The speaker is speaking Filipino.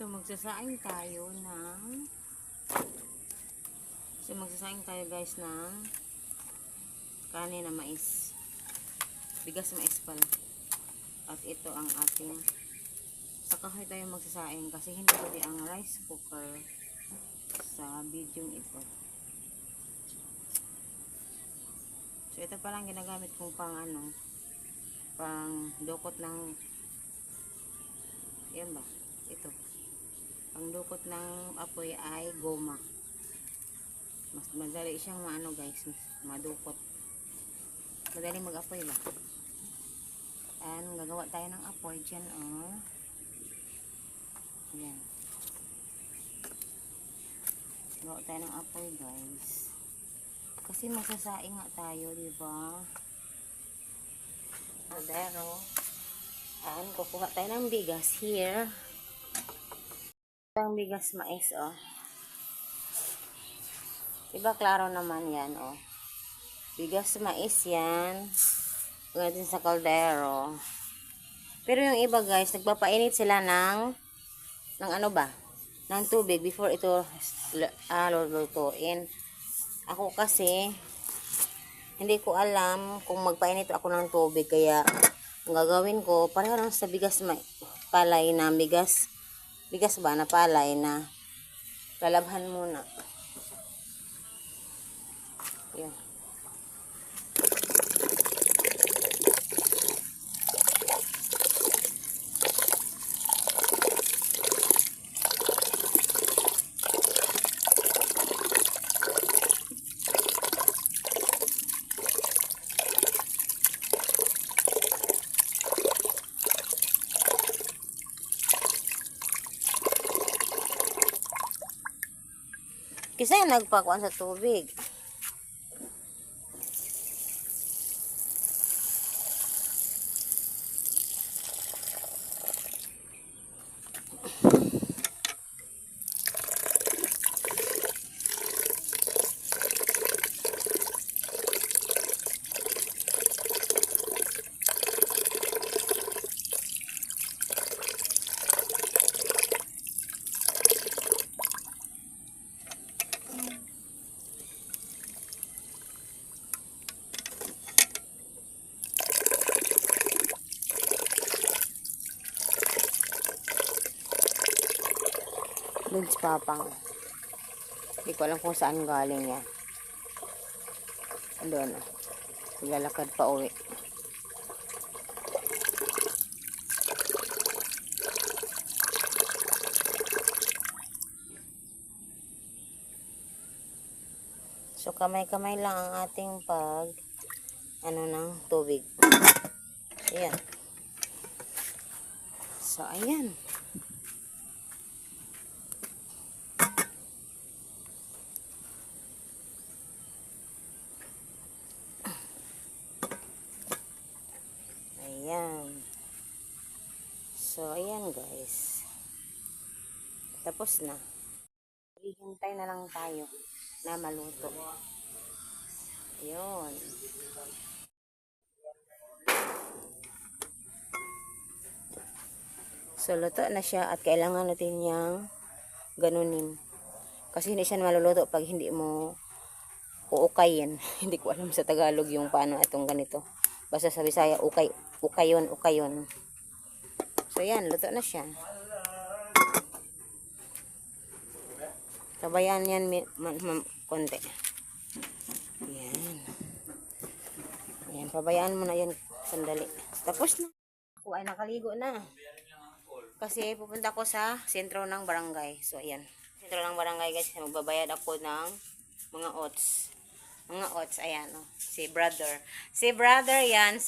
So magsasaing tayo guys ng kanin na mais. Bigas mais pala. At ito ang ating sa kahoy tayo magsasaing kasi hindi pwede ang rice cooker sa video ito. So ito palang ginagamit kong pang dukot ng yan ba? Ito. Pang dukot ng apoy ay goma. Mas madali siyang guys, madukot. Madali mag-apoy ba? And gagawa tayo ng apoy dyan yan. Gagawa tayo ng apoy guys. Kasi masasaing nga tayo, diba? Adero. And kukuha tayo ng bigas here. Ang bigas mais diba klaro naman yan bigas mais yan. Ganyan sa kaldero. Pero yung iba guys, nagpapainit sila ng ng tubig before ito lulutuin. Ako kasi hindi ko alam kung magpainit ako ng tubig, kaya ang gagawin ko pareho lang sa bigas palay na bigas ba na palay na lalabhan muna. Yan. Kasi nagpakuan sa tubig. Doon si Papang. Hindi ko alam kung saan galing yan. Doon naglalakad pa uwi. So kamay-kamay lang ang ating ng tubig. Ayan. So ayan. Ayan. So, ayan guys. Tapos na. Hihintay na lang tayo na maluto. Ayan. So, luto na siya at kailangan natin niyang ganunin. Kasi hindi siya maluluto pag hindi mo uukayin. Hindi ko alam sa Tagalog yung paano itong ganito. Basta sa Bisaya, ukayon. So, yan. Luto na siya. Tabayaan yan konti. Yan. Yan. Pabayaan mo na yan sandali. Tapos na. Ako ay nakaligo na. Kasi pupunta ko sa sentro ng barangay. So, ayan. Sentro ng barangay guys. Magbabayad ako ng mga oats. Ayan si brother. Si brother yan.